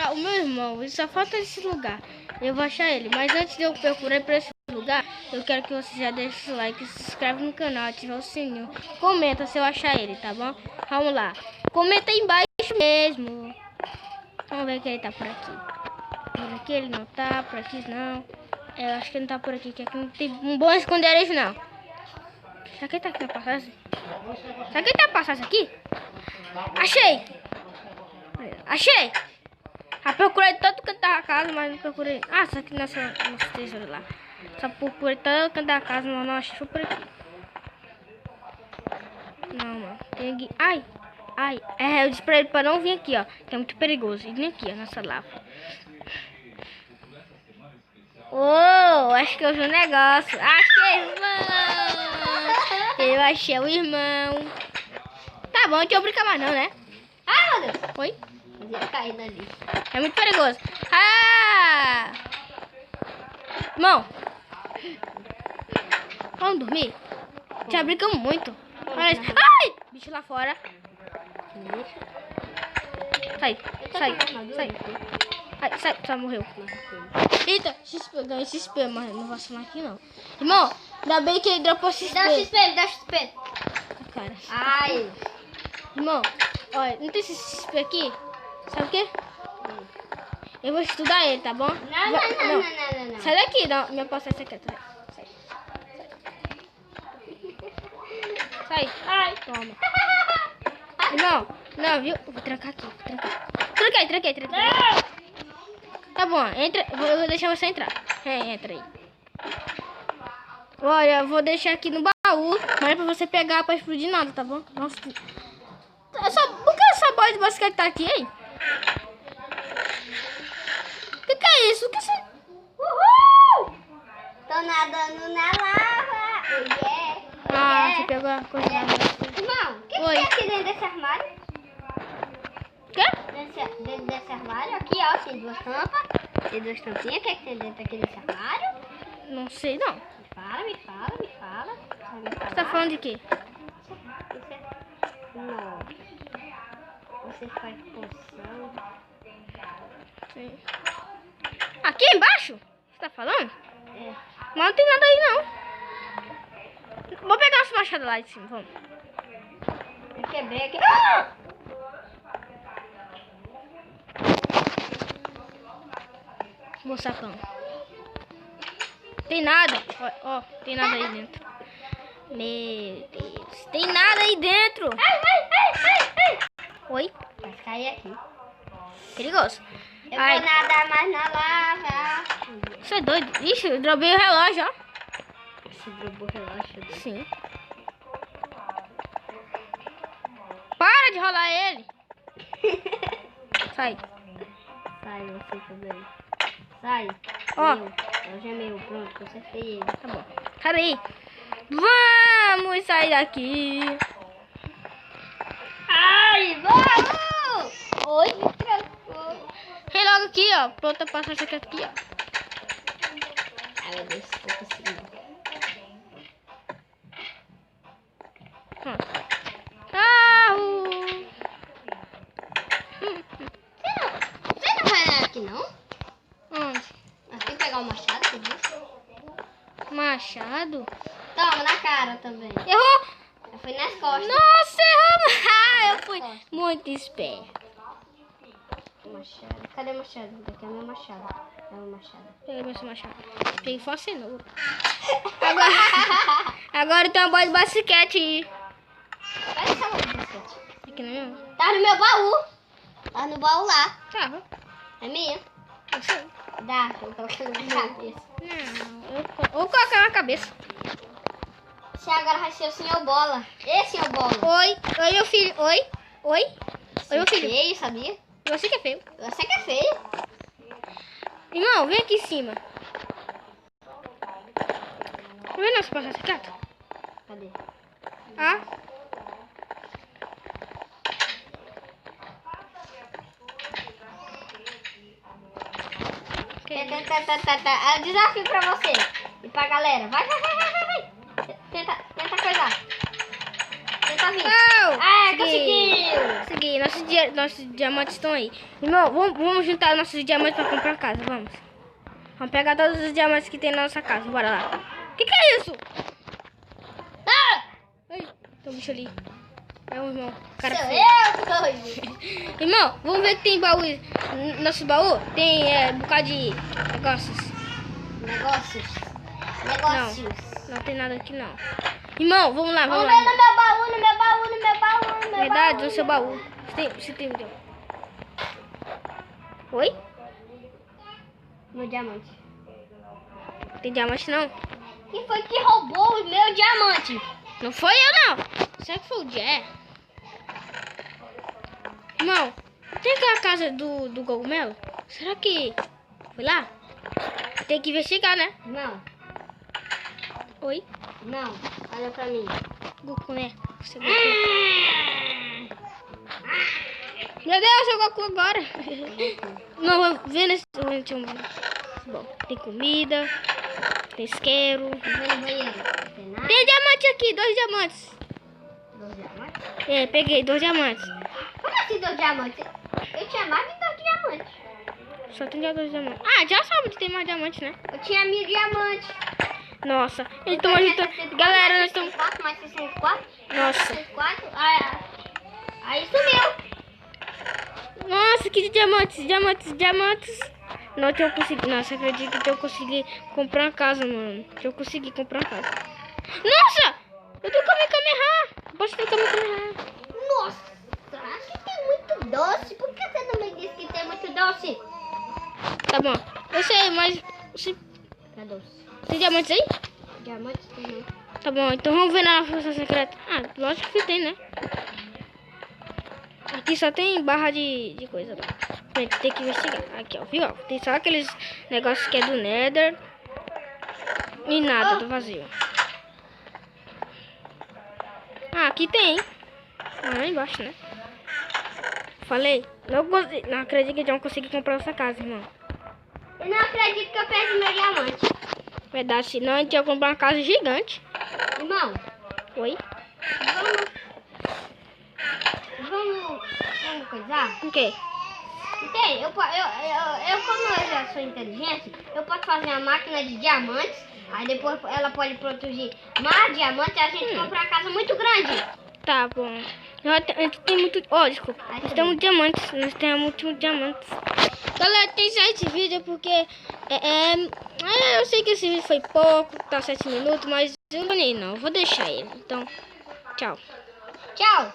achar o meu irmão. E só falta esse lugar. Eu vou achar ele. Mas antes de eu procurar por esse lugar, eu quero que você já deixe o like, se inscreve no canal, ativa o sininho. Comenta se eu achar ele, tá bom? Vamos lá. Comenta aí embaixo mesmo. Vamos ver que ele tá por aqui. Por aqui ele não tá, por aqui não. Eu acho que ele não tá por aqui, que aqui não tem um bom esconderijo não. Será que ele tá aqui na passagem? Será que ele tá na passagem aqui? Achei! Achei! Já procurei tanto canto da casa, mas não procurei. Ah, isso aqui nessa tesoura lá. Só procurei tanto canto da casa, mas não achei. Foi por aqui. Não, mano. Tem aqui. Ai! Ai! É, eu disse pra ele pra não vir aqui, ó. Que é muito perigoso. E vem aqui, ó, nessa lava. Oh, acho que eu vi um negócio. Achei, irmão! Eu achei o irmão. Tá bom, deixa eu brincar mais não, né? Ai, meu Deus. Oi? Eu ia cair dali. É muito perigoso. Ah! Irmão! Vamos dormir? Já brincamos muito. Olha isso. Ai! Bicho lá fora. Sai, sai, sai. Ai, sai, só morreu. Eita, XP, ganhei XP, mas não vou chamar aqui não. Irmão, ainda bem que ele dropou XP. Dá XP, dá XP. Cara. Ai. Irmão, olha, não tem esse XP aqui? Sabe o quê? Eu vou estudar ele, tá bom? Não. Sai daqui, não, minha passagem secreta. Sai. Ai. Toma. Irmão, não, viu? Eu vou trancar aqui, vou trancar. Tranquei. Tá bom, entra. Eu vou deixar você entrar. Entra aí. Olha, eu vou deixar aqui no baú. Mas é pra você pegar pra explodir nada, tá bom? Nossa. Por que essa bola de basquete tá aqui, hein? Que é isso? O que você... Uhul! Tô nadando na lava. Ah, você pegou a coisa lá. Irmão, o que tem aqui dentro desse armário? Quê? Dentro desse armário, aqui ó, tem duas tampas. Tem duas tampinhas, o que é que tem dentro aqui desse armário? Não sei, não. Me fala. Você tá falando de quê? Não. Você faz poção. Sim. Aqui embaixo? Você tá falando? É. Mas não tem nada aí, não. Vou pegar esse machado lá de cima, vamos. Eu quebrei aqui. Vou sacando. Tem nada. Ó, tem nada aí dentro. Meu Deus. Tem nada aí dentro. Ai. Oi? Vai cair aqui. Perigoso. Eu vou nadar mais na lava. Você é doido? Ixi, eu dropei o relógio, ó. Você dropou o relógio? Sim. Para de rolar ele. Sai. Sai, você também. Sai. Ó. Hoje é meu, pronto, consertei ele. Tá bom. Cadê? Vamos sair daqui. Ai, vamos! Oi, me trancou. Vem logo aqui, ó. Pronto, passar isso aqui, ó. Ai, meu Deus, vou conseguir. Carro. Você não vai aqui, não? Onde? Mas tem que pegar o machado, você disse? Machado? Toma, na cara também. Errou! Eu fui nas costas. Nossa, errou! Ah, eu fui muito esperto. Machado. Cadê o machado? Aqui é meu machado. É o machado. Peguei meu machado. Peguei só a cenoura. Agora tem uma bola de basquete. Olha essa bola de basquete. Aqui não é meu? Tá no meu baú. Tá no baú lá. Tá. É minha. Eu sei. Dá, eu tô colocando na cabeça. Não, eu vou colocar na cabeça. Você agora vai ser o senhor bola. Esse é o bola. Oi, meu filho. Oi, meu filho. Feio, sabia? Você que é feio. Você que é feio. Irmão, vem aqui em cima. Tá vendo esse passagem secreto? Cadê? Ah. É desafio pra você e pra galera. Vai. Tenta coisar. Tenta pra vir. Não! Conseguiu. Consegui. Nossos diamantes estão aí. Irmão, vamos juntar nossos diamantes pra comprar casa, vamos. Vamos pegar todos os diamantes que tem na nossa casa, bora lá. Que é isso? Ai, tem um bicho ali. É um irmão. Cara Sou feio. eu, doido. Irmão, vamos ver que tem baú. Nosso baú tem um bocado de negócios. Negócios. Não tem nada aqui não. Irmão, vamos lá, Vamos vamos ver lá. no meu baú, no meu baú, no meu baú, no meu Verdade, baú. no seu baú. Você tem um. Oi? Meu diamante. Tem diamante não? Quem foi que roubou o meu diamante? Não foi eu não. Será que foi o Jé? Irmão, tem aquela casa do cogumelo? Será que foi lá? Tem que investigar, né? Não, Oi? não. Olha pra mim. Goku, né? Você Goku. Meu Deus, eu Goku agora. Não, vendo esse... Bom, tem comida, tem isqueiro. Vou no banheiro. Não tem nada. Tem diamante aqui, 2 diamantes. 2 diamantes? É, peguei 2 diamantes. Como assim 2 diamantes? Eu tinha mais de 2 diamantes. Só tem 2 diamantes. Ah, já sabe que tem mais diamantes, né? Eu tinha 1000 diamantes. Nossa, eles estão ajudando. Galera, nós estamos... 64, mais 64. Nossa. 64. Aí sumiu. Nossa, que diamantes. Não, eu consegui. Nossa, acredito que eu consegui comprar uma casa, mano. Eu consegui comprar uma casa. Nossa! Eu tenho Kamehameha! Posso ter Kamehameha? Nossa, aqui tem muito doce. Por que você não me disse que tem muito doce? Tá bom. Eu sei, mas... É doce. Tem diamantes aí? Diamantes tem não. Tá bom, então vamos ver na força secreta. Ah, lógico que tem, né? Aqui só tem barra de coisa. Tem que investigar. Aqui, ó. Viu? Ó, tem só aqueles negócios que é do Nether. E nada, do vazio. Ah, aqui tem. Ah, lá embaixo, né? Falei. Não acredito que eu não consegui comprar essa casa, irmão. Eu não acredito que eu perdi meu diamante. Verdade, senão a gente ia comprar uma casa gigante. Irmão, Oi? vamos coisar? O quê? Tem, como eu já sou inteligente, eu posso fazer uma máquina de diamantes, aí depois ela pode produzir mais diamantes e a gente compra uma casa muito grande. Tá bom. A gente tem muito... Ó, desculpa. Ai, Nós temos diamantes. Nós temos muitos diamantes. Galera, tem só esse vídeo porque... eu sei que esse vídeo foi pouco, tá 7 minutos, mas eu não vou deixar ele. Então, tchau. Tchau.